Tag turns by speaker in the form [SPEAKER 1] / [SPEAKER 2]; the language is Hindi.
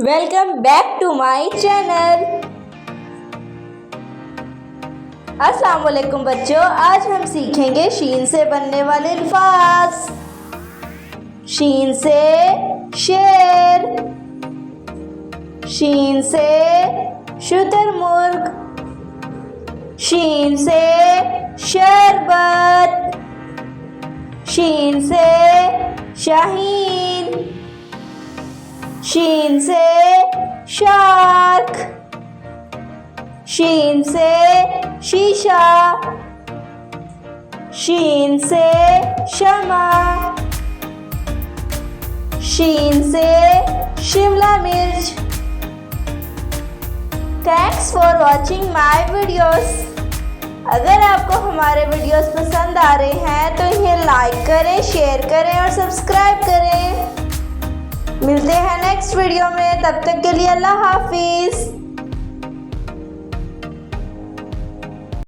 [SPEAKER 1] Welcome back to my channel. अस्सलाम वालेकुम बच्चों, आज हम सीखेंगे शीन से बनने वाले अल्फाज। शीन से शेर, शीन से शुतुरमुर्ग, शीन से शरबत, शीन से शाहीन, शीन से शार्क, शीन से शीशा, शीन से शमा, शीन से शिमला मिर्च। Thanks for watching my videos. अगर आपको हमारे वीडियोस पसंद आ रहे हैं तो इन्हें लाइक करें, शेयर करें और सब्सक्राइब करें। मिलते हैं नेक्स्ट वीडियो में, तब तक के लिए अल्लाह हाफिज़।